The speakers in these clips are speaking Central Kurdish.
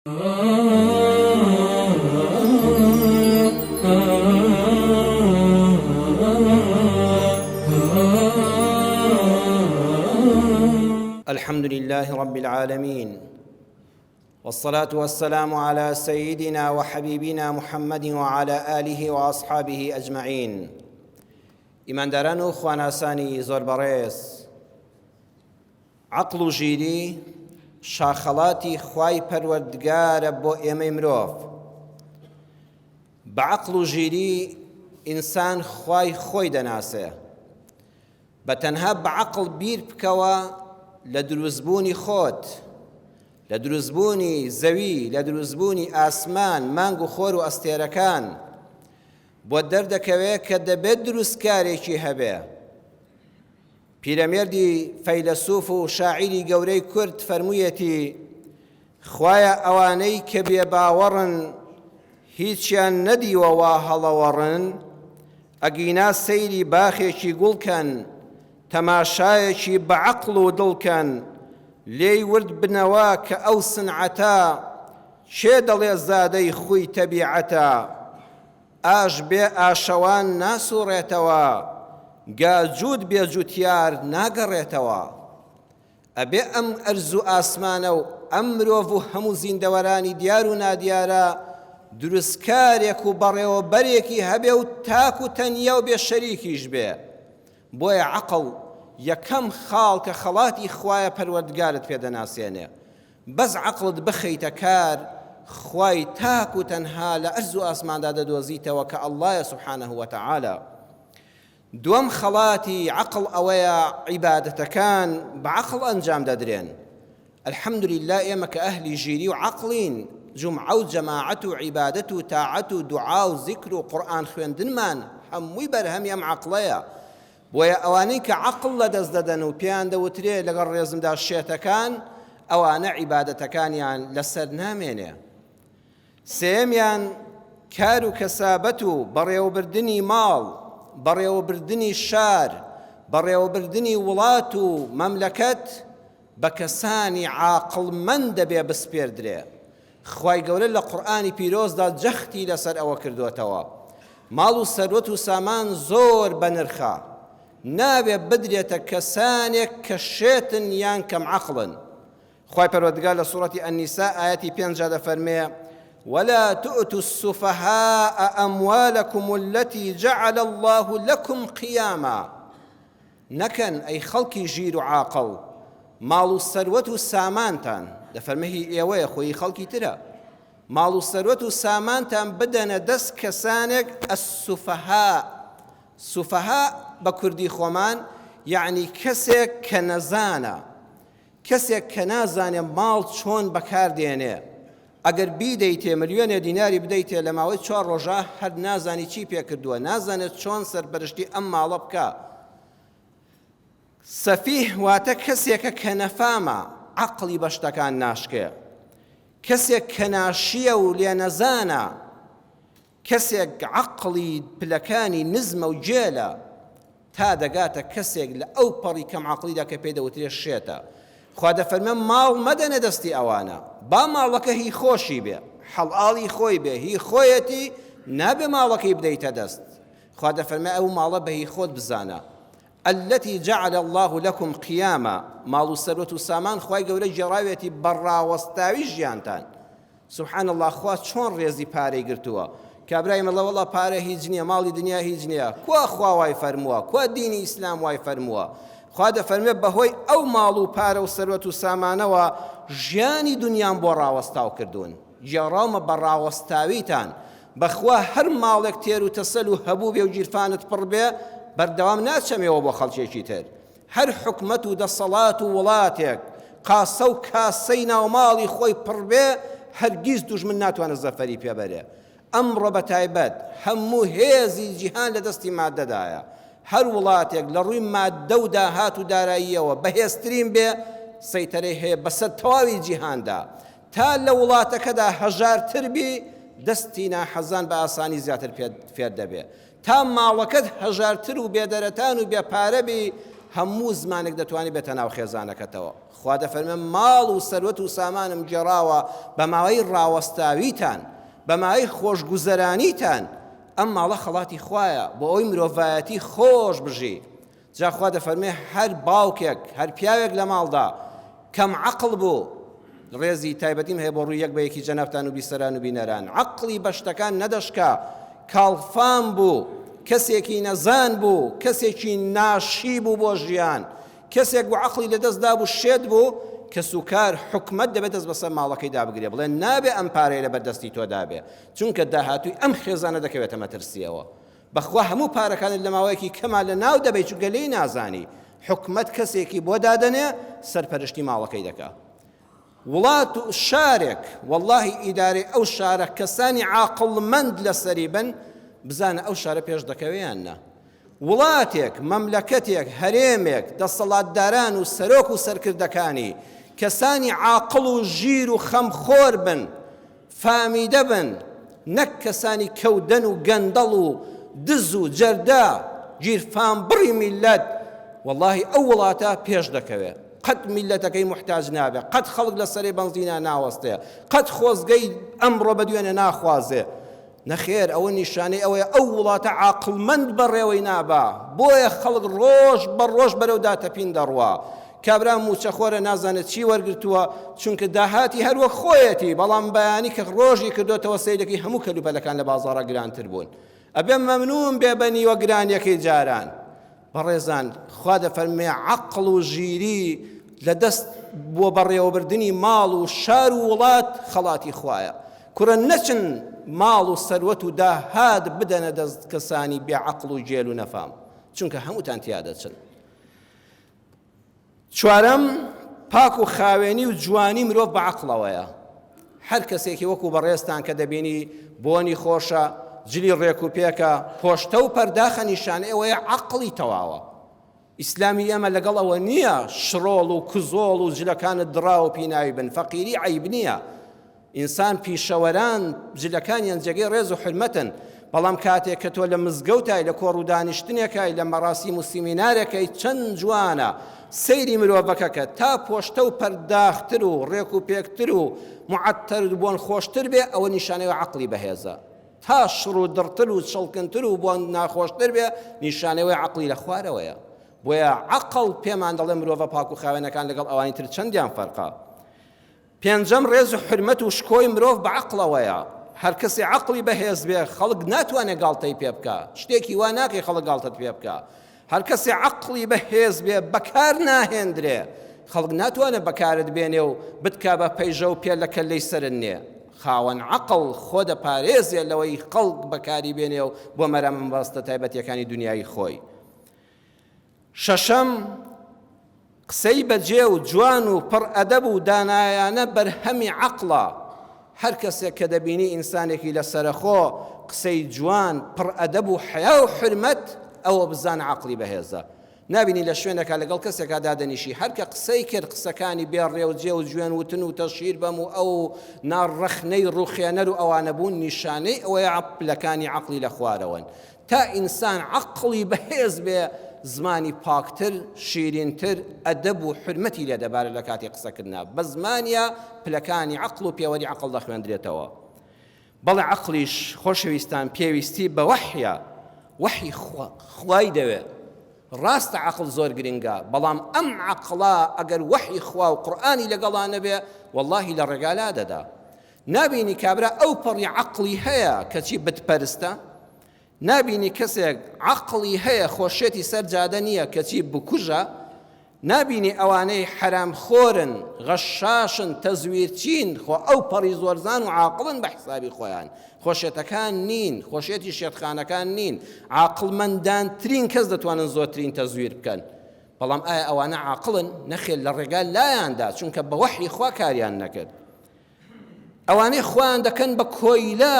الحمد لله رب العالمين، والصلاة والسلام على سيدنا وحبيبنا محمد وعلى آله وأصحابه أجمعين. ئیمانداران و خواناسانی زۆر بەڕێز، عەقڵ و ژیری شاخەڵاتی خوای پەروەردگارە بۆ ئێمەی مرۆڤ. بە عەقڵ و ژیری ئینسان خوای خۆی دەناسێ. بە تەنها بە عەقڵ بیر بکەوە لە دروستبوونی خۆت، لە دروستبوونی زەوی، لە دروستبوونی ئاسمان، مانگ و خۆر و ئەستێرەکان، بۆ دەردەکەوێت کە دەبێت دروستکارێکی هەبێ. پیرەمێردی فەیلسوف و شاعیری گەورەی کورد فەرموویەتی: خوایە ئەوانەی کە بێباوەڕن هیچیان نەدیوە وا هەڵەوەڕن، ئەگینا سەیری باخێکی گوڵکەن، تەماشایەکی بە عەقڵ و دڵکەن، لێی ورد بنەوە کە ئەو سنعەتە چێ دەڵێ زادەی خوی تەبیعەتە. ئاش بێ ئاشەوان ناسووڕێتەوە، گاجوود بێ جوتیار ناگەڕێتەوە. ئەبێ ئەم ئەرز و ئاسمانە و ئەم مرۆڤ و هەموو زیندەوەرانی دیار و نادیارە دروستکارێک و بەڕێوەبەرێکی هەبێ و تاک و تەنیا و بێ شەریکیش بێ. بۆیە عەقڵ یەکەم خاڵ کە خەڵاتی خوایە پەروەردگارت پێدەناسێنێ. بەس عەقڵت بخەیتە کار، خوای تاک و تەنها لە ئەرز و ئاسماندا دەدۆزیتەوە کە ئەڵڵایە سوبحانەه وتەعالە. دووەم خەڵاتی عەقڵ ئەوەیە عیبادەتەکان بە عەقڵ ئەنجام دەدرێن. الحەمدولیلا ئێمە کە ئەهلی ژیری و عەقڵین، جومعە و جەماعەت و عیبادەت و تاعەت و دوعا و زیکر و قورئان خوێندنمان هەمووی بەرهەمی ئەم عەقڵەیە. بۆیە ئەوانەی کە عەقڵ لەدەست دەدەن و پێیان دەوترێ لەگەڵ ڕێزمدا شێتەکان، ئەوانە عیبادەتەکانیان لەسەر نامێنێ. سێمیان کار و کەسابەت و بەڕێوەبردنی ماڵ، بەڕێوەبردنی شار، بەڕێوەبردنی وڵات و مەملەکەت بە کەسانی عاقڵمەند دەبێ بسپێردرێ. خوای گەورە لە قورئانی پیرۆزدا جەختی لەسەر ئەوە کردوتەوە. ماڵ و سەروەت و سامان زۆر بەنرخە، نابێ بدرێتە کەسانێک کە شێتن یان کەم عەقڵن. خوای پەروەردگار لە سوورەتی ئەنیسا ئایەتی 5 دەفەرمێ: ولا تؤتوا السفهاء أموالكم التي جعل الله لكم قياما. نەکەن ئەی خەڵکی ژیر و عاقڵ ماڵ و سەروەت و سامانتان، دەفەرمێ ئێوەیە خۆی خەڵکی ترە، ماڵ و سەروەت و سامانتان بدەنە دەست کەسانێک ئەسسوفەها. سوفەها بە کوردی خۆمان یعنی کەسێک کە نەزانە، کەسێک کە نازانێ ماڵ چۆن بەکاردێنێ. ئەگەر بیدەیتێ ملیۆنێ دیناری بدەیتێ لە ماوەی 4 ڕۆژە هەر نازانی چی پێ کردووە، نازانێت چۆن سەرپەرشتی ئەم ماڵە بکە. سەفیه واتە کەسێکە کە نەفامە، عەقڵی بە شتەکان ناشکێ، کەسێک کە ناشیە و لێ نەزانە، کەسێک عەقڵی پلەکانی نزمە و جێلە، تا دەگاتە کەسێک لە ئەو پەڕی کەم عەقڵیدا کە پێی دەوترێ شێتە. خوا دەفەرمێ ماڵ مەدەنە دەستی ئەوانە، با ماڵەکە هی خۆشی بێ، حەڵاڵی خۆی بێ، هی خۆیەتی، نابێ ماڵەکەی بدەیتە دەست. خوا دەفەرمێ ئەو ماڵە بە هی خۆت بزانە. التي جعل الله لكم قياما. ماڵ و سەروەت و سامان خوای گەورە جێڕاوێتی بەڕاوەستاوی ژیانتان. سبحان الله، خوا چۆن ڕێزی پارەی گرتووە. کابرای مەڵە وەڵا پارە هیچ نییە، ماڵی دنیا هیچ نییە. کوا خوا وای فەرمووە، کوا دینی ئیسلام وای فەرمووە. خوا دەفەرمێ بەهۆی ئەو ماڵ و پارە و سەروەت و سامانەوە ژیانی دنیام بۆ ڕاوەستاو کردوون. جێڕاومە بە ڕاوەستاویتان. بەخوا هەر ماڵێک تێر و تەسەل و هەبوو بێ و گیرفانت پڕ بێ، بەردەوام ناچەمێەوە بۆ خەڵکێکی تر. هەر حکومەت و دەسەڵات و وڵاتێک قاسە و کاسەی ناوماڵی خۆی پڕ بێ، هەرگیز دوژمن ناتوانێت زەفەری پێبەرێ. ئەمڕۆ بەتایبەت هەموو هێزی جیهان لە دەستی مادەدایە. هەر وڵاتێک لە ڕووی مادە و داهات و داراییەوە بەهێزترین بێ، سەیتەرەی هەیە بەسەر تەواوی جیهاندا. تا لە وڵاتەکەدا هەژارتر بی، دەستی ناحەزان بە ئاسانی زیاتر فێر دەبێ. تا ماڵەکەت هەژارتر و بێدەرەتان و بێپارە بی، هەموو زمانێک دەتوانێت بێتە ناو خێزانەکەتەوە. خوا دەفەرمێ ماڵ و سەروەت و سامانم گێڕاوە بە ماوەی ڕاوەستاویتان، بە ماوەی خۆشگوزەرانیتان، ئەم ماڵە خەڵاتی خوایە بۆ ئەوی مرۆڤایەتی خۆش بژی. جا خوا دەفەرمێ هەر باوکێک هەر پیاوێک لە ماڵدا کەم عەقڵ بوو، ڕێزی تایبەتیم هەیە بۆ ڕووی یەک بە یەکی جەنابتان و بیسەران و بینەران، عەقڵی بەشتەکان نەدەشکا، کاڵفام بوو، کەسێکی نەزان بوو، کەسێکی ناشی بوو بۆ ژیان، کەسێک بوو عەقڵی لەدەستدا بوو شێت بوو کە سوکار حکومەت دەبێت دەست بەسەر ماڵەکەی دابگرێ بڵێ نابێ ئەم پارەیە لەبەردەستی تۆ دابێ، چونکە داهاتووی ئەم خێزانە دەکەوێتە مەترسیەوە. بەخوا هەموو پارەکانت لە ماوەیەکی کەما لە ناو دەبێت چونکە لێی نازانی. حکومەت کەسێکی بۆ دادەنێ سەرپەرشتی ماڵەکەی دەکا. وڵات و شارێک وەڵڵاهی ئیدارەی ئەو شارە کەسانی عاقڵمەند لەسەری بن، بزانە ئەو شارە پێش دەکەوێیان نا. وڵاتێک، مەملەکەتێک، هەرێمێک، دەسەڵاتداران و سەرۆک و سەرکردەکانی کەسانی عاقڵ و ژیر و خەمخۆر بن، فامیدە بن، نەک کەسانی کەودەن و گەندەڵ و دز و جەردا گیرفان بڕی میلەت، وەڵڵاهی ئەو وڵاتە پێش دەکەوێت. قەت میلەتەکەی محتاج نابێ، قەت خەڵک لە سەرێ بەنزینە ناوەستێ، قەت خۆزگەی ئەمڕۆ بەدوێنێ ناخوازێ. نەخێر، ئەوە نیشانەی ئەوەیە ئەو وڵاتە عاقڵمەند بەڕێوەی نابا، بۆیە خەڵک ڕۆژ بەڕۆژ بەرەو داتەپین دەڕوا. کابرا موچەخۆرە نازانێت چی وەرگرتووە، چونکە داهاتی هەروە خۆیەتی، بەڵام بەیانی کە ڕۆژی کردوتەوە سەیرەکەی هەموو کەلوپەلەکان لە بازاڕە گرانتر بوون. ئەبێ مەمنون بێ بە نیوە گرانیەکەی جاران. بەڕێزان، خوا دەفەرمێ عەقڵ و ژیری لە دەست بۆ بەڕێوەبردنی ماڵ و شار و وڵات خەڵاتی خوایە. کوڕە نەچن ماڵ و سەروەت و داهات بدەنە دەست کەسانی بێعەقڵ و جێل و نەفام، چونکە هەمووتان تیا دەچن. چوارەم، پاک و خاوێنی و جوانی مرۆڤ بە عەقڵەوەیە. هەر کەسێکی وەکو بەڕێستان کە دەبینی بۆنی خۆشە، جلی ڕێک و پێکە، پۆشتە و پەرداخە، نیشانەی ئەوەیە عەقڵی تەواوە. ئیسلامی ئێمە لەگەڵ ئەوە نییە شڕۆڵ و کزۆڵ و جلەکانت دڕا و پیناوی بن، فەقیری عەیب نییە. ئینسان پیشەوەران جلەکانیان جێگەی ڕێز و حرمەتن، بەڵام کاتێک کە تۆ لە مزگەوتای لە کۆڕ و دانیشتنێکای لە مەراسیم و سیمینارێکەی چەند جوانە سەیری مرۆڤەکەکە تا پۆشتە و پەرداختر و ڕێک و پێکتر و معەتەر بۆن خۆشتر بێ، ئەوە نیشانەی عەقڵی بەهێزە. تا شڕ و دڕتر و چڵکنتر و بۆن ناخۆشتر بێ، نیشانەوەی عەقڵی لە خوارەوەیە. بۆیە عەقڵ پێمان دەڵێ مرۆڤە پاک و خاوێنەکان لەگەڵ ئەوانی تر چەندیان فەرقە. پێنجەم، ڕێز و حرمەت و شکۆی مرۆڤ بە عەقڵەوەیە. هەر کەسێ عەقڵی بەهێز بێ، خەڵک ناتوانێت گاڵتەی پێ بکە، شتێکی وا ناکەی خەڵک گاڵتەت پێ بکە. هەر کەسێ عەقڵی بەهێز بێ، بەکار ناهێندرێ، خەڵک ناتوانێت بەکارت بێنێ و بتکا بە پەیژە و پێ لە کەلەی سەرت نێ. خاوەن عەقڵ خۆ دەپارێزێ لەوەی خەڵک بەکاری بێنێ و بۆ مەرام بەستە تایبەتیەکانی دنیای خۆی. شەشەم، قسەی بەجێ و جوان و پڕ ئەدەب و دانایانە بەرهەمی عەقڵە. هەر کەسێک کە دەبینی ئینسانێکی لە سەرخۆ قسەی جوان پڕ ئەدەب و حیا و حرمەت، ئەوە بزان عەقڵی بەهێزە. نابینی لە شوێنێکە لەگەڵ کەسێکا دادەنیشی هەر کە قسەی کرد قسەکانی بێڕێ و جێ و جوێن وتن و تەشیر بەم و ئەو ناڕەخنەی ڕوخێنەر و ئەوانە بوون، نیشانەی ئەوەیە پلەکانی عەقڵی لە خوارەوەن. تا ئینسان عەقڵی بەهێز بێ، زمانی پاکتر، شیرینتر، ئەدەب و حرمەتی لێ دەبارێت لە کاتی قسەکردنا. بە زمانیە پلەکانی عەقڵ و پێوەری عەقڵ دەخوێندرێتەوە. بەڵێ عەقڵیش خۆشەویستان پێویستی بە وەحیە، وەحی خوای دەوێت. ڕاستە عەقڵ زۆر گرنگە، بەڵام ئەم عەقڵە ئەگەر وەحی خوا و قورئانی لەگەڵا نەبێ، وەڵڵاهی لە ڕێگالا دەدا. نابینی کابرا ئەو پەڕی عەقڵی هەیە کەچی بتپەرستە، نابینی کەسێک عەقڵی هەیە خۆشێتی سەر جادە نییە کەچی بکوژە، نابینی ئەوانەی حەرامخۆرن، غەشاشن، تەزویرچین، خۆ ئەو پەڕی زۆرزان و عاقڵن بە حسابی خۆیان. خۆشێتەکان نین، خۆشێتی شێتخانەکان نین. عاقڵمەندانترین کەس دەتوانن زۆرترین تەزویر بکەن، بەڵام ئایا ئەوانە عاقڵن؟ نەخێر، لە ڕێگا لایاندا، چونکە بە وەحی خوا کاریان نەکرد. ئەوانەی خۆیان دەکەن بە کۆیلا،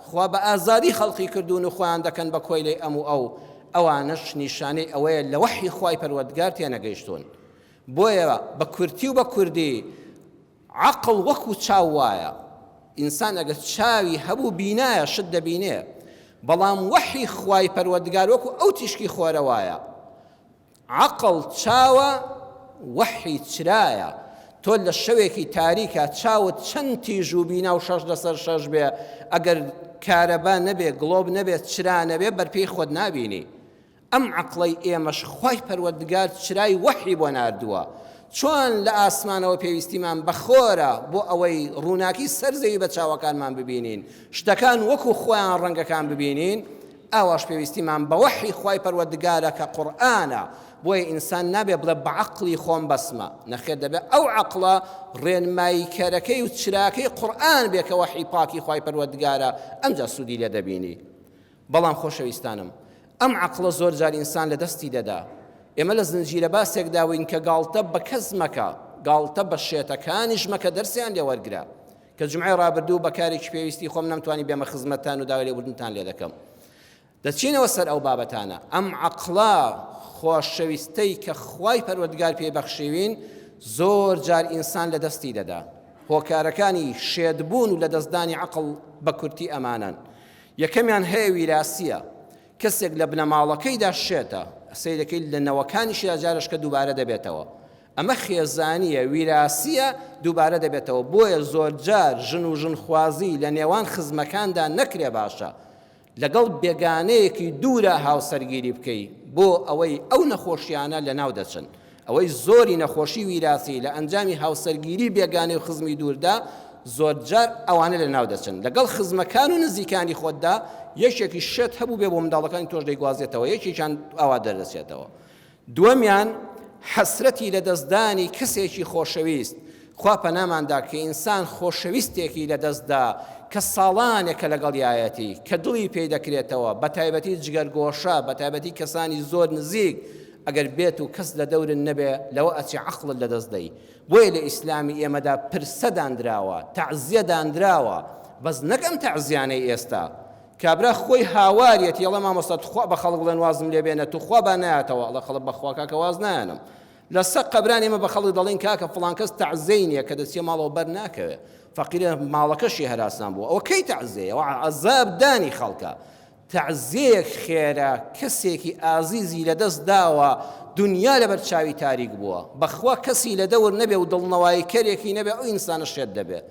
خوا بە ئازادی خەڵقی کردوون و خۆیان دەکەن بە کۆیلەی ئەم و ئەو، ئەوانش نیشانەی ئەوەیە لە وەحی خوای پەروەردگار تێنەگەیشتون. بۆیە بە کورتی و بە کوردی عەقڵ وەکو چاو وایە. ئینسان ئەگەر چاوی هەبوو بینایە شت دەبینێ، بەڵام وەحی خوای پەروەردگار وەکو ئەو تیشکی خۆرە وایە. عەقڵ چاوە وەحی چرایە تۆ لە شەوێکی تاریکە چاوت چەند تیژ و بینا و شەش لەسەر شەش بێ ئەگەر کارەبا نەبێ گڵۆب نەبێت چرا نەبێ بەرپێی خۆت نابینی ئەم عەقڵەی ئێمەش خوای پەروەردگار چرای وەحی بۆ ناردووە چۆن لە ئاسمانەوە پێویستیمان بەخۆرە بۆ ئەوەی ڕووناکی سەرزەوی بە چاوەکانمان ببینین شتەکان وەکو خۆیان ڕەنگەکان ببینین ئاواش پێویستیمان بە وەحی خوای پەروەردگارە کە قورئانە بۆیە ئینسان نابێ بڵێ بە عەقڵی خۆم بەسمە نەخێر دەبێت ئەو عەقڵە ڕێنماییکەرەکەی و چراکەی قورئان بێ کە وەحی پاکی خوای پەروەردگارە ئەمجا سوودی لێ دەبینی بەڵام خۆشەویستانم ئەم عەقڵە زۆر جار ئینسان لە دەستی دەدا ئێمە لە زنجیرە باسێک داوین کە گاڵتە بە کەس مەکە گاڵتە بە شێتەکانیش مەکە دەرسیان لێ وەرگرا کە جومعەی ڕابردوو بە کارێکی پێویستی خۆم نەمتوانی بێمە خزمەتتان و داوای لێبوردنتان لێ دەکەم دەچینەوە سەر ئەو بابەتانە ئەم عەقڵە خۆشەویستەی کە خوای پەروەردگار پێبەخشیوین زۆر جار ئینسان لە دەستی دەدا هۆکارەکانی شێدبوون و لە دەستدانی عەقڵ بە کورتی ئەمانن یەکەمیان هەیە ویراسیە کەسێک لە بنەماڵەکەیدا شێتە سەیرەکەی لە نەوەکانیشدا جارشکە دووبارە دەبێتەوە ئەمە خێزانیە ویراسیە دووبارە دەبێتەوە بۆیە زۆر جار ژن و ژنخوازی لە نێوان خزمەکاندا نەکرێ باشە لەگەڵ بێگانەیەکی دوورە هاوسەرگیری بکەی بۆ ئەوەی ئەو نەخۆشیانە لە ناو دەچن ئەوەی زۆری نەخۆشی ویراسی لە ئەنجامی هاوسەرگیری بێگانەی و خزمی دووردا زۆر جار ئەوانە لە ناو دەچن لەگەڵ خزمەکان و نزیکانی خۆتدا یەکێکی شت هەبوو بێ بۆ منداڵەکانی تۆش دەیگوازێتەوە یەکێکیان ئەوا دەردەچێتەوە دووەمیان حەسرەتی لە دەستدانی کەسێکی خۆشەویست خوا پەناماندا کە ئینسان خۆشەویستێکی لە دەستدا کە ساڵانێکە لەگەڵیایەتی کە دڵی پێی دەکرێتەوە بە تایبەتی جگەرگۆشە بە تایبەتی کەسانی زۆر نزیک ئەگەر بێت و کەس لە دەورن نەبێ لەوە ئەچی عەقڵت لە دەست دەی بۆیە لە ئیسلامی ئێمەدا پرسە دانراوە تەعزیە دانراوە بەس نەکەم تەعزیانەی ئێستا کابرا خۆی هاوارێت یەڵە مامۆستا توخوا بە خەڵک بڵێن وازم لێ بێنە توخوا با نایەتەوە ئەڵە خەڵک بەخوا کاکە واز نایەنم لە سەق قەبران ئێمە بە خەڵک دەڵێن کاکە فڵان کەس تەعزیەی نییە کە دەچێ ماڵەوە بەر ناکەوێت فەقیرە ماڵەکەشی هەراسان بووە ئەوە کەی تەعزیە ئەوە عەزاب دانی خەڵکە تەعزیەک خێرە کەسێکی ئازیزی لەدەست داوە دنیا لەبەر چاوی تاریک بووە بەخوا کەسی لە دەور نەبێ و دڵنەوایی کەرێکی نەبێ ئەو ئینسانە شێت دەبێت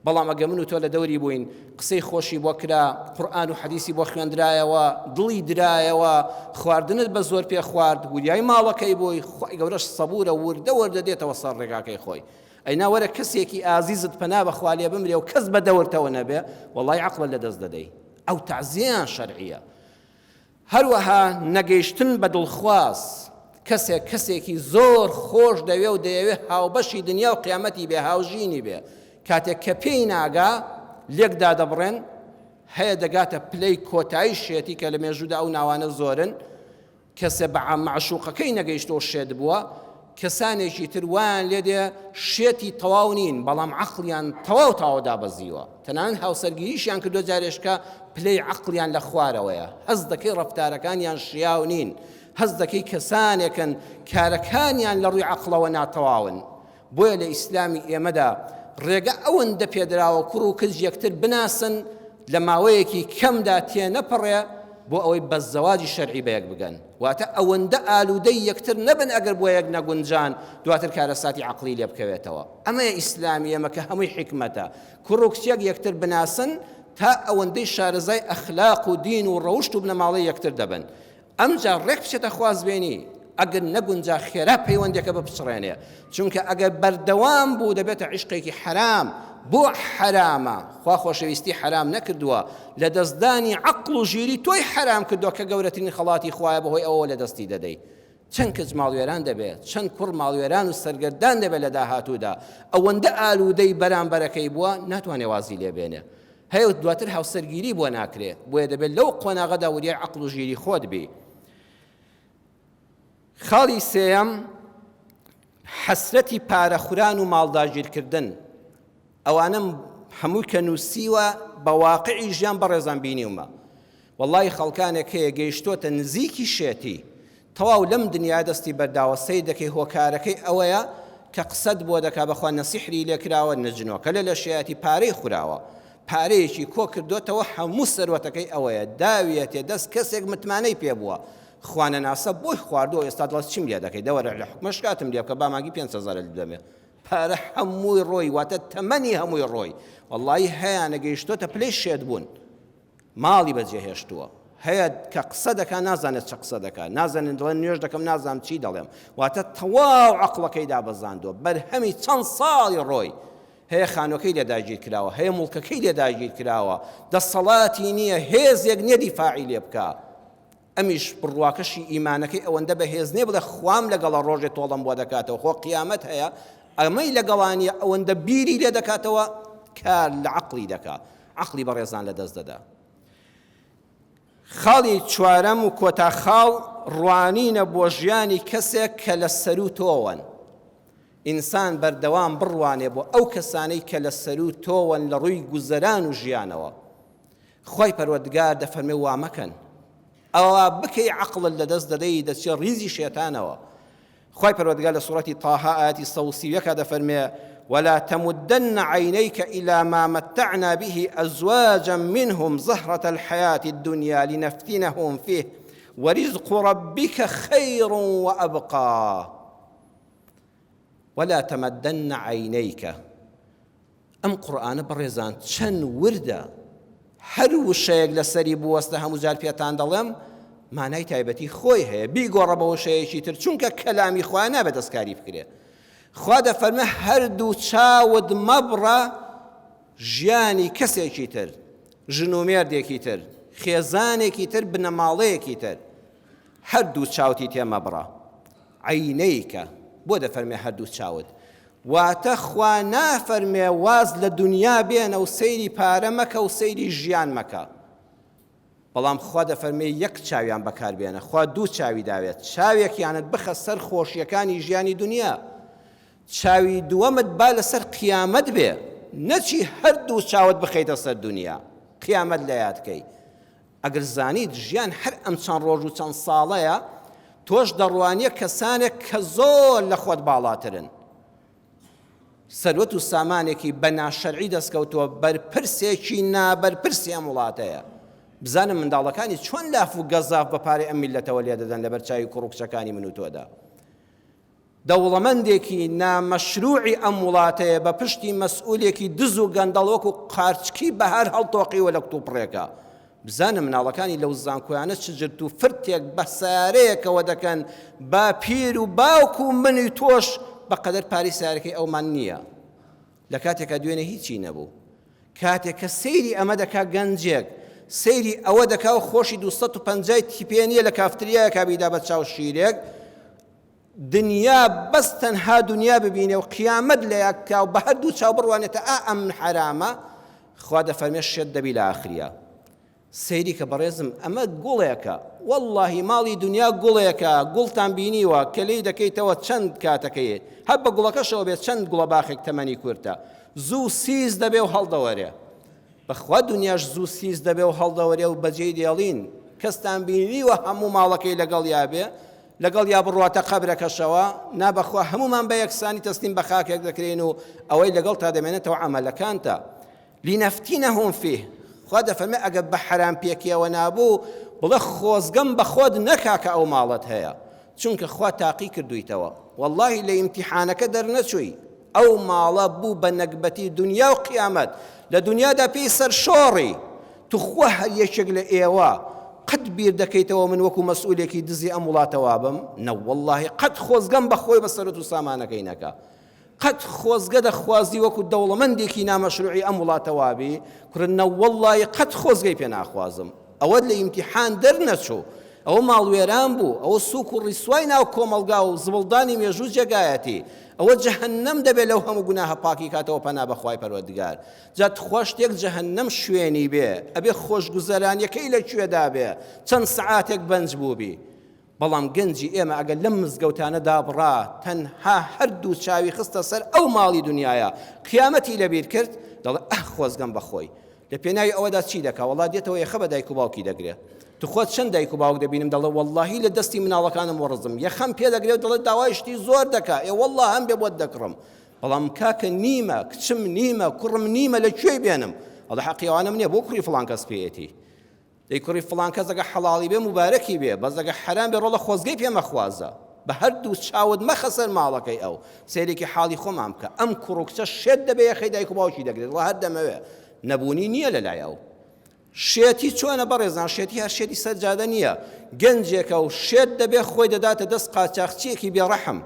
بەڵام ئەگە من و تۆ لە دەوری بووین قسەی خۆشی بۆ کرا قورئان و حەدیسی بۆ خوێندرایەوە دڵی درایەوە خواردنت بە زۆر پێ خوارد وریای ماڵەکەی بۆی خۆی گەورەش سەبوورە وردە وەردەدێتەوە سەر ڕێگاکەی خۆی ئەینا وەرە کەسێکی ئازیزت پەنا بەخوا لێ بمرێ و کەس بە دەورتەوە نەبێ وەڵای عەقڵت لە دەست دەدەی ئەو تەعزیەیان شەرعیە هەروەها نەگەیشتن بە دڵخواز کەسێکی زۆر خۆش دەوێ و دەیەوێ هاوبەشی دنیا و قیامەتی بێ هاوژینی بێ کاتێک کە پێی ناگا لێکدا دەبڕێن هەیە دەگاتە پلەی کۆتایی شێتی کە لە مێژوودا ئەو ناوانە زۆرن کەسێ بە معشوقەکەی نەگەیشتەوە شێت بووە کەسانێکی تر وایان لێ دێ شێتی تەواو نین بەڵام عەقڵیان تەواو تاوەدا بەزیوە تەنانەت هاوسەرگیریشیان کردووە جارێشکە پلەی عەقڵیان لە خوارەوەیە هەز دەکەی ڕەفتارەکانیان شیاو نین هەز دەکەی کەسانێکن کارەکانیان لە ڕووی عەقڵەوە ناتەواون بۆیە لە ئیسلامی ئێمەدا ڕێگە ئەوەندە پێدراوە کوڕ و کچ یەکتر بناسن لە ماوەیەکی کەمدا تێنەپەڕێ بۆ ئەوەی بە زەواجی شەرعی بەیەک بگەن واتە ئەوەندە ئالوودەی یەکتر نەبن ئەگەر بۆ یەک نەگونجان دواتر کارەساتی عەقڵی لێ بکەوێتەوە ئەمەیە ئیسلامی ئێمە کە هەمووی حیکمەتە کوڕ و کچێک یەکتر بناسن تا ئەوەندەی شارەزای ئەخلاق و دین و ڕەوشت و بنەماڵەی یەکتر دەبن ئەمجا ڕێک بچێتە خوازبێنی ئەگەر نەگونجا خێرا پەیوەندێکە بپچڕێنێ چونکە ئەگەر بەردەوام بوو دەبێتە عیشقێکی حرام بۆ حرامە خوا خۆشەویستی حرام نەکردووە لە دەستدانی عەقڵ و ژیری تۆی حرام کردووە کە گەورەترین خەڵاتی خوایە بەهۆی ئەوە لە دەستی دەدەی چەند کەس ماڵوێران دەبێت چەند کوڕ ماڵوێران و سەرگەردان دەبێت لە داهاتوودا ئەوەندە ئالوودەی بەرامبەرەکەی بووە ناتوانێ وازی لێ بێنێ هەیە دواتر هاوسەرگیری بۆ ناکرێ بۆیە دەبێت لەو قۆناغەدا وریای عەقڵ و ژیری خۆت بی خاڵی سێیەم حەسرەتی پارەخوران و ماڵداگیرکردن ئەوانم هەمووی کە نووسیوە بە واقعی ژیان بەڕێزان بینیومە وەڵڵی خەڵکانێک هەیە گەیشتۆتە نزیکی شێتی تەواو لەم دنیا دەستی بەرداوە سەی دەکەی هۆکارەکەی ئەوەیە کە قسەت بۆ دەکا بەخوا نەسیحری لێکراوە نەجنۆکە لە شێتی پارەی خوراوە پارەیەکی کۆ کردوتەوە هەموو سەروەتەکەی ئەوەیە داویەتێ دەست کەسێک متمانەی پێ بووە خوانەناسە بۆی خواردەوە ئێستا دڵت چیم لێ دەکەی دەوەرە لە حکومە شکاتم لێ بکە با ماگی 5,000 دەمێ پارە هەمووی ڕۆی واتە تەمەنی هەمووی ڕۆی وەڵڵی هەیە نەگەیشتۆتە پلەی شێت بوون ماڵی بەجێهێشتووە هەیە کە قسە دەکا نازانێت چه قسە دەکا نازانێت دڵێن نوێژ دەکەم نازانم چی دەڵێم واتە تەواو عەقڵەکەی دابەزاندووە بەرهەمی چەند ساڵی ڕۆی هەیە خانۆکەی لێ داگیر کراوە هەیە موڵکەکەی لێ داگیر کراوە دەسەڵاتی نییە هێزێک نییە دیفاعی لێ بکە ئەمیش بڕواکەشی ئیمانەکەی ئەوەندە بەهێز نییە بڵێ خوام لەگەڵە ڕۆژێ تۆڵم بۆ دەکاتەوە خۆ قیامەت هەیە ئەمەی لەگەڵانیە ئەوەندە بیری لێ دەکاتەوە کار لە عەقڵی دەکا عەقڵی بەڕێزان لەدەست دەدا خاڵی چوارەم و کۆتا خاڵ ڕوانینە بۆ ژیانی کەسێک کە لە سەر و تۆوەن ئینسان بەردەوام بڕوانێ بۆ ئەو کەسانەی کە لە سەر و تۆوەن لە ڕووی گوزەران و ژیانەوە خۆی پەروەردگار دەفەرمێ وا مەکەن ئەوە بکەی عەقڵت لەدەست دەدەی دەچێ ڕیزی شێتانەوە خۆی پەروەردگار لە سوورەتی تاها ئاەتی 131 دەفەرمێ ولا تمدن عينيك إلى ما متعنا به أزواجا منهم زهرة الحياة الدنيا لنفتنهم فيه ورزق ربك خير وأبقى ولا تمدن عينيك أم قرآن برزان چەند وردە هەر وشەیەک لەسەری بوەستە هەموو جار پێتان دەڵێم مانای تایبەتی خۆی هەیە بیگۆڕە بە وشەیەکی تر چونکە کەلامی خوا نابێت دەستکاری بکرێ خوا دەفەرمێ هەردوو چاوت مەبڕە ژیانی کەسێکی تر ژن و مێردێکی تر خێزانێکی تر بنەماڵەیەکی تر هەردوو چاوتی تێ مەبڕە عینەیکە بۆ دەفەرمێ هەردوو چاوت واتە خوا نافەرمێ واز لە دنیا بێنە و سەیری پارە مەکە و سەیری ژیان مەکە بەڵام خوا دەفەرمێ یەک چاویان بەکار بێنە خوا دوو چاوی داوێت چاوێکیانت بخە سەر خۆشیەکانی ژیانی دنیا چاوی دووەمت با لەسەر قیامەت بێ نەچی هەردوو چاوت بخەیتە سەر دنیا قیامەت لە یادکەی ئەگەر زانیت ژیان هەر ئەم چەند ڕۆژ و چەند ساڵەیە تۆش دەڕوانیە کەسانێک کە زۆر لە خۆت باڵاترن سەروەت و سامانێکی بە ناشەرعی دەستکەوتووە بەرپرسێکی نابەرپرسی ئەم وڵاتەیە بزانم منداڵەکانی چۆن لاف و گەزاف بە پارەی ئەم میلەتەوە لێ دەدەن لەبەر چاوی کوڕکچەکانی من و تۆدا دەوڵەمەندێکی نامەشروعی ئەم وڵاتەیە بە پشتی مەسئولێکی دز و گەندەڵ وەکو قارچکی بەهار هەڵتۆقیوە لە کتوپڕێکە بزانم مناڵەکانی لەو زانکۆیانە چجرت و فرتێک بە سارەیەکەوە دەکەن با پیر و باوک و منی تۆش بەقەدەر پاری سارەکەی ئەومان نییە لە کاتێکە دوێنێ هیچی نەبوو کاتێک کە سەیری ئەمە دەکا گەنجێک سەیری ئەوە دەکا و خۆشی 250 تیپێنیە لە کافتریایەکە بیدا بە چاو شیرێک دنیا بەس تەنها دنیا ببینێ و قیامەت لە یاکا و بە هەردوو چاو بڕوانێتە ئەم حرامە خوا دەفەرمێ شێت دەبی لە ئاخریا سەیری کە بەڕێزم ئەمە گوڵێکە واللهی ماڵی دنیا گوڵێکە گوڵتان بینیوە کە لێی دەکەیتەوە چەند کاتەکەیە هەر بە گوڵەکەشەوە بێت چەند گوڵە باخێک تەمەنی کورتە زوو سیز دەبێ و هەڵدەوەرێ بەخوا دنیاش زوو سیز دەبێ و هەڵدەوەرێ و بەجێی دێڵین کەستان بینیوە هەموو ماڵەکەی لەگەڵ یابێ لەگەڵ یا بڕواتە قەبرەکەشەوە نابەخوا هەمومان بە یەکسانی تەسلیم بە خاکێک دەکرێن و ئەوەی لەگەڵ تا دەمێنێتەوە عەمەلەکانتە لینەفتینەهم فیه خوا دەفەرمێ ئەگەر بە حەرام پێکیەوە نابوو بڵێ خۆزگەم بە خۆت نەکا کە ئەو ماڵت هەیە چونکە خوا تاقی کردوویتەوە واللهی لە ئیمتیحانەکە دەرنەچووی ئەو ماڵە بوو بە نەکبەتی دنیا و قیامەت لە دنیادا پێی سەرشۆڕی توخوا هەر یەکێک لە ئێوە قەت بیر دەکەیتەوە من وەکو مەسئولێکی دزی ئەم وڵاتەوە بم نە واللهی قەت خۆزگەم بەخۆی بە سەرەت و سامانەکەی نەکا قەت خۆزگە دەخوازی وەکو دەوڵەمەندێکی نامەشروعی ئەم وڵاتەوە بی کوڕنە واللهی قەت خۆزگەی پێ ناخوازم ئەوەت لە ئیمتیحان دەرنەچوو ئەوە ماڵوێران بوو ئەوە سووک و ڕیسوای ناو کۆمەڵگا و زبڵدانی مێژوو جێگایەتی ئەوە جەهەنەم دەبێت لەو هەموو گوناهە پاکی کاتەوە پەنا بەخوای پەروەردگار جات خوا شتێک جەهەنەم شوێنی بێ ئەبێ خۆشگوزەرانیەکەی لەکوێدا بێ چەند سەعاتێک بەنج بوو بی بەڵام گەنجی ئێمە ئەگەر لەم مزگەوتانەدا بڕا تەنها هەردوو چاوی خستە سەر ئەو ماڵی دنیاە قیامەتی لەبیر کرد دەڵێ خۆزگەم بەخۆی لە پێناوی ئەوەدا چی دەکا وەڵا دێتەوە یەخە بە دایک و باوکی دەگرێت تو خۆت چەند دایک و باوک دەبینم دەڵێ واللهی لە دەستی مناڵەکانم وەڕزم یەخەم پێ دەگرێت دەڵێ داوای شتی زۆر دەکا والله هەم بێ بۆت دەکڕم بەڵام کاکە نیمە کچم نیمە کوڕم نیمە لەکوێی بێنم ئەڵێ حەقی ئەوانم نییە بۆ کوڕی فڵان کەس پێیەتی دەی کوڕی فڵان کەس ئەگە حەڵاڵی بێ مبارەکی بێ بەس ئەگە حەرام بێ ڕۆڵە خۆزگەی پێمەخوازە بە هەردوو چاوت مەخەسەر ماڵەکەی ئەو سەیرێکی حاڵی خۆمان بکە ئەم کوڕ و کچە شێت دەبێ یەخەی دایک و باوکی دەگرێت وە هەر دەمەوێ نەبوونی نییە لەلای ئەو شێتی چۆنە بەڕێزان شێتی هەر شێتی سەرجادە نییە گەنجێکە و شێت دەبێ خۆی دەداتە دەست قاچاقچیەکی بێڕەحم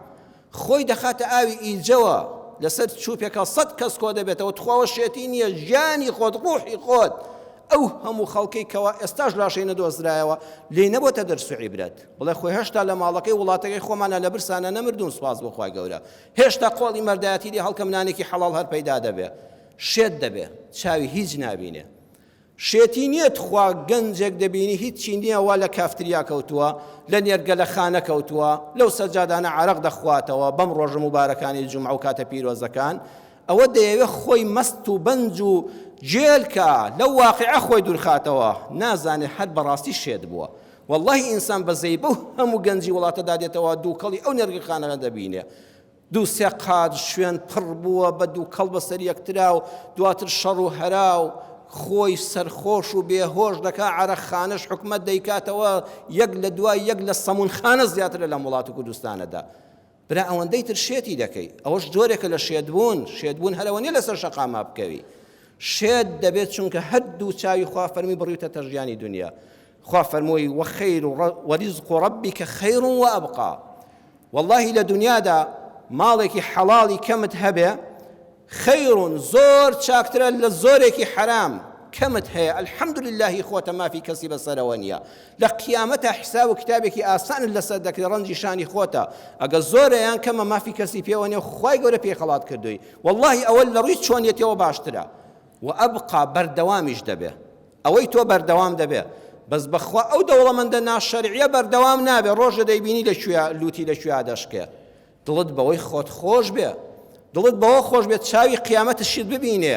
خۆی دەخاتە ئاوی ئیلجەوە لەسەر چووپێکە 100 کەس کۆ دەبێتەوە تخواوە شێتی نییە ژیانی خۆت ڕوحی خۆت ئەو هەموو خەڵکەی کەوا ئێستاش لاشەی نەدۆزرایەوە لێ نەبۆتە دەرس و عیبرەت بڵێ خۆی هێشتا لە ماڵەکەی وڵاتەکەی خۆمانە لە برسانە نەمردوون سوپاس بۆ خوای گەورە هێشتا قۆڵی مەردایەتی لێ هەڵکە منانێکی حەڵاڵ هەر پەیدا دەبێ شێت دەبێ چاوی هیچ نابینێ شێتی نییە تخوا گەنجێک دەبینی هیچی نییە وا لە کافتریا کەوتووە لە نێرگە لە خانە کەوتووە لەو سەجادانە عەرەق دەخواتەوە بەم ڕۆژە مبارەکانی جومعە و کاتە پیرۆزەکان ئەوە دەیەوێ خۆی مەست و بەنج و جێلکە لەو واقعە خۆی دوورخاتەوە نازانێ حەد بەڕاستی شێت بووە واللهی ئینسان بەزەی بەو هەموو گەنجی وڵاتەدا دێتەوە دووکەڵی ئەو نێرگەخانەکە دەبینێ دوو سێ قات شوێن پڕ بووە بە دووکەڵ بەسەر یەکترا و دواتر شەڕ و هەرا و خۆی سەرخۆش و بێهۆش دەکا عەرەقخانەش حکومەت دەیکاتەوە یەک لە دوای یەک لە سەمونخانە زیاترە لە وڵات و کوردستانەدا برا ئەوەندەی تر شێتی دەکەی ئەوەش جۆرێکە لە شێتبوون هەرەوە نیە لەسەر شەقاما بکەوی شێت دەبێت چونکە هەردوو چاوی خوا فەرمی بڕیتە ژیانی دنیا خوا فەرمووی وەخەیر وەریزق ڕەبیکە خەیر وەئەبقا واللهی لە دنیادا ماڵێکی حەڵاڵی کەمت هەبێ خەیڕون زۆر چاکترە لە زۆرێکی حرام کەمت هەیە الحەمدوللهی خۆتە مافی کەسی بەسەرەوە نییە لە قیامەتە حیساب و کتابێکی ئاسانت لەسەر دەکرێت ڕەنجی شانی خۆتە ئەگە زۆرەیان کەمە مافی کەسی پێوە نیە خوای گەورە پێی خەڵات کردووی واللهی ئەوە لە ڕووی چۆنیەتەوە باشترە و ئەبقا بەردەوامیش دەبێ ئەوەی تۆ بەردەوام دەبێ بەس بەخوا ئەو دەوڵەمەندە ناشەرعیە بەردەوام نابێ ڕۆژە دەیبینی لوتی لەکوێ دەشکێ دڵت بەوەی خۆت خۆش بێ دڵت بەوە خۆش بێت چاوی قیامەتشیت ببینێ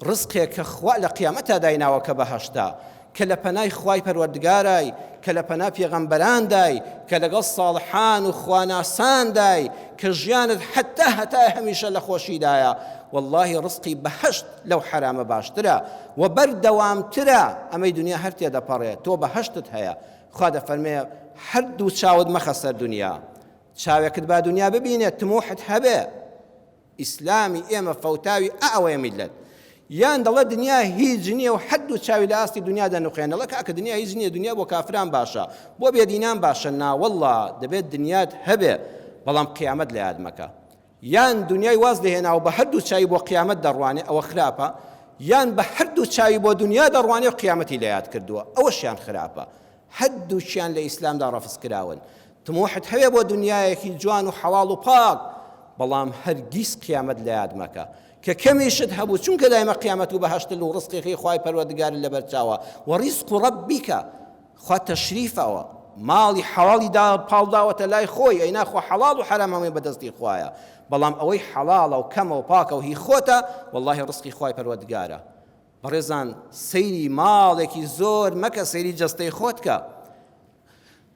ڕزقێک کە خوا لە قیامەتە دایناوە کە بەهەشتا کە لە پەنای خوای پەروەردگارای کە لە پەنا پێغەمبەراندای کە لەگەڵ ساڵحان و خواناساندای کە ژیانت هەتا هەمیشە لە خۆشیدایە واللهی ڕزقی بەهەشت لەو حرامە باشترە و بەردەوامترە ئەمەی دنیا هەر تێدەپەڕێت تۆ بەهەشتت هەیە خوا دەفەرمێ هەردوو چاوت مەخە سەر دنیا چاوێکت با دنیا ببینێت تموحت هەبێ ئیسلامی ئێمە فەوتاوی ئەوەیە میلەت یان دەڵێ دنیا هیچ نییە و حەدوو چاوی لە ئاستی دنیا دەنوخێن دەڵێ کاکە دنیا هیچ نییە دنیا بۆ کافران باشە بۆ بێدینان باشە ناوەڵڵا دەبێت دنیات هەبێ بەڵام قیامەت لە یاد مەکە یان دنیای واز دەهێنا و بە هەردوو چاوی بۆ قیامەت دەڕوانێ ئەوە خراپە یان بە هەردوو چاوی بۆ دنیا دەڕوانێ و قیامەتی لە یاد کردووە ئەوەشیان خراپە هەردووشیان لە ئیسلامدا ڕەفز کراون تموحت هەیە بۆ دنیایەکی جوان و حەواڵ و پاک بەڵام هەرگیز قیامەت لە یاد مەکە کە کەمیشت هەبوو چونکە دایمە قیامەت و بەهەشت و ڕزقی خوای پەروەردگار لەبەر چاوە وەریزق ڕەبیکە خوا تەشریفەوە ماڵی حەڵاڵی پاڵداوەتە لای خۆی ئەی ناخوا حەڵاڵ و حەرام هەمووی بەدەستی خوایە بەڵام ئەوەی حەڵاڵە و کەمە و پاکە و هی خۆتە واللهی ڕزقی خوای پەروەردگارە بەڕێزان سەیری ماڵێکی زۆر مەکە سەیری جەستەی خۆت کە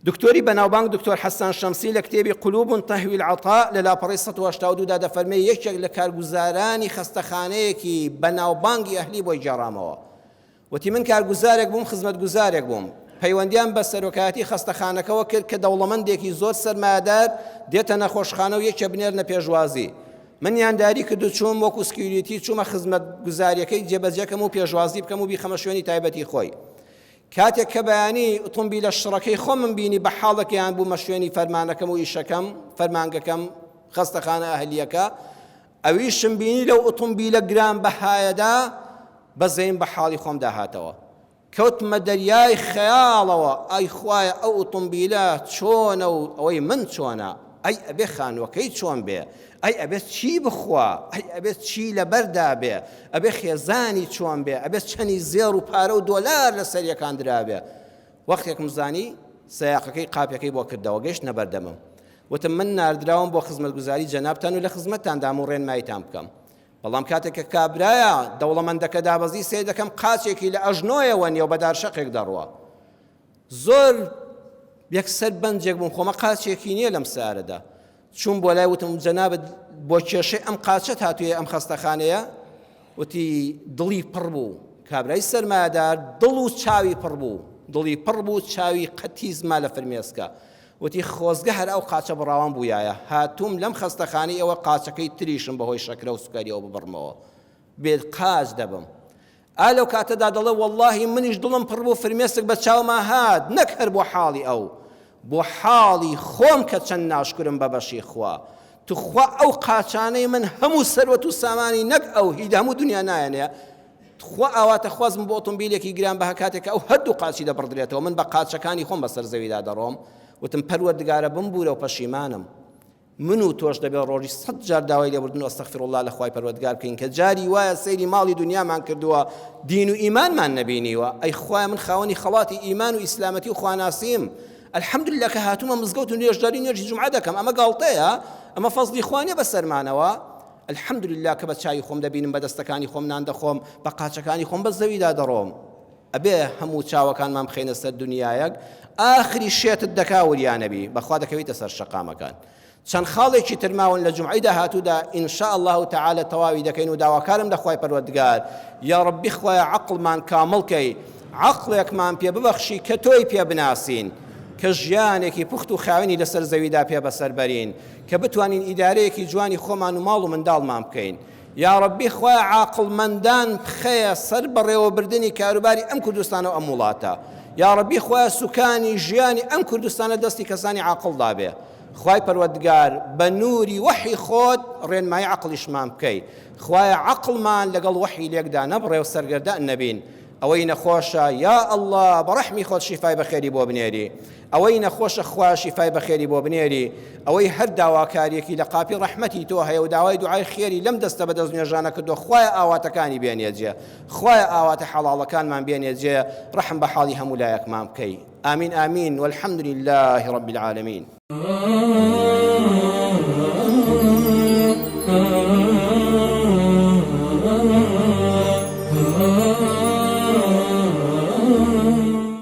دکتۆری بەناوبانگ دکتۆر حەسان شەمسی لە کتێبی قلوب تەهوی العطاء لە لاپەڕەی 182 دا دەفەرمێ یەکێک لە کارگوزارانی خەستەخانەیەکی بەناوبانگی ئەهلی بۆی جێڕامەوە وتی من کارگوزارێک بووم خزمەتگوزارێک بووم پەیوەندیان بە سەرۆکایەتی خەستەخانەکەەوە کرد کە دەوڵەمەندێکی زۆر سەرمایەدار دێتە نەخۆشخانە و یەکێ بنێرنە پێشوازی من یانداری کرد و چووم وەکو سکیوریتی چوومە خزمەتگوزاریەکەی جێبەجێکەم و پێشوازی بکەم و بیخەمە شوێنی تایبەتی خۆی کاتێک کە بەیانی ئۆتۆمبیلە شڕەکەی خۆم من بینی بە حاڵەکەیان بوومە شوێنی فەرمانەکەم و ئیشەکەم فەرمانگەکەم خەستەخانە ئەهلیەکە ئەویشم بینی لەو ئۆتۆمبیلە گران بەهایەدا بەزەیم بە حاڵی خۆم داهاتەوە کەوتمە دەریای خەیاڵەوە ئەی خوایە ئەو ئۆتۆمبیلە چۆنە و ئەوەی من چۆنە ئەی ئەبێ خانووەکەی چۆن بێ ئەی ئەبێت چی بخوا ئەی ئەبێت چی لەبەردا بێ ئەبێ خێزانی چۆن بێ ئەبێت چەنی زێر و پارە و دۆلار لەسەر یەکاندرا بێ وەختێکم زانی سەیاقەکەی قاپەکەی بۆ کردەوە گەیشت نەبەردەمم وتم من ناردراوم بۆ خزمەتگوزاری جەنابتان و لە خزمەتتاندام و ڕێنماییتان بکەم بەڵام کاتێککە کابرایە دەوڵەمەندەکە دابەزی سێ دەکەم قاچێکی لە ئەژنۆیەوە نیە و بەدار شەقێک دەڕوە زۆر یەکسەر بەنجێک بووم خۆمە قاچێکی نییە لەم سارەدا چوون بۆ لای وتم جەنابەت بۆ کێشەی ئەم قاچەت هاتوویە ئەم خەستەخانەیە وتی دڵی پڕ بوو کابرای سەرمایەدار دڵ و چاوی پڕ بوو دڵی پڕ بوو چاوی قەتی زما لە فرمێسکە وتی خۆزگە هەر ئەو قاچە بڕاوان بوویایە هاتووم لەم خەستەخانەی ئەوە قاچەکەی تریشم بەهۆی شەکرە و سوکاریەوە ببڕمەوە بێت قاچ دەبم لەو کاتەدا دەڵێ وەڵڵاهی منیش دڵم پڕ بوو فرمێسک بە چاوما هات نەک هەر بۆ حاڵی ئەو بۆ حاڵی خۆم کە چەند ناشکرم بە بەشی خوا توخوا ئەو قاچانەی من هەموو سەروەت و سامانی نەک ئەو هیچ هەموو دنیا نایەنێ خوا ئاواتە خوازم بۆ ئۆتۆمبیلێکی گران بە هەکاتێک ئەو هەردوو قاچی دەبڕدرێتەوە من بە قاچەکانی خۆم بەسەر زەویدا دەڕۆم وتم پەروەردگارە بمبورە و پەشیمانم من و تۆش دەبێت ڕۆژی 100 جار داوای لێبوردن و ئەستەغفیرڵڵا لە خوای پەروەردگار بکەین کە جاری وایە سەیری ماڵی دنیامان کردووە دین و ئیمانمان نەبینیوە ئەی خوای من خاوەنی خەڵاتی ئیمان و ئیسلامەتی و خواناسیم الحەمدولله کە هاتوومە مزگەوت و نوێژداری نوێژی جومعە دەکەم ئەمە گاڵتەیە ئەمە فەزلی خوانیە بەسەرمانەوە الحەمدولله کە بە چاوی خۆم دەبینم بە دەستەکانی خۆم نان دەخۆم بە قاچەکانی خۆم بە زەویدا دەڕۆم ئەبێ هەموو چاوەکانمان بخەینە سەر دنیایەک ئاخری شێتت دەکا وریانەبی بەخوا دەکەویتە سەر شەقامەکان چەند خاڵێکی ترماون لە جومعەی داهاتوودا ئینشاء الله تعالى تەواوی دەکەین و داواکارم لە خوای پەروەردگار یا ڕەبی خوایە عەقڵمان کامڵکەی عەقڵێکمان پێ ببەخشی کە تۆی پێ بناسین کە ژیانێکی پوخت و خاوێنی لەسەر زەویدا پێ بەسەر بەرین کە بتوانین ئیدارەیەکی جوانی خۆمان و ماڵ و منداڵمان بکەین یا ڕەبی خوایە عاقڵمەندان بخەیە سەر بەڕێوەبردنی کاروباری ئەم کوردستانە و ئەم وڵاتە یا ڕەبی خوایە سوکانی ژیانی ئەم کوردستانە دەستی کەسانی عاقڵدا بێ خوای پەروەردگار بە نووری وحی خۆت ڕێنمایی عەقڵیشمان بکەی خوایە عەقڵمان لەگەڵ وحی لێکدا نەبڕێ و سەرگەردە نەبین ئەوەی نەخۆشە یا ئەڵڵا بەڕەحمی خۆت شیفای بەخێری بۆ بنێری ئەوەی نەخۆشە خوا شیفای بەخێری بۆ بنێری ئەوەی هەر داواکاریەکی لە قاپی ڕەحمەتی تۆ هەیە و داوای دوعای خێری لەم دەستە بە دەست نوێژانە کردو خوایە ئاواتەکانی بێنێجێ خوایە ئاواتە حەڵاڵەکانمان بێنێجێ ڕەحم بە حاڵی هەموو لایەکمان بکەی آمین آمین والحمد لله رب العالمين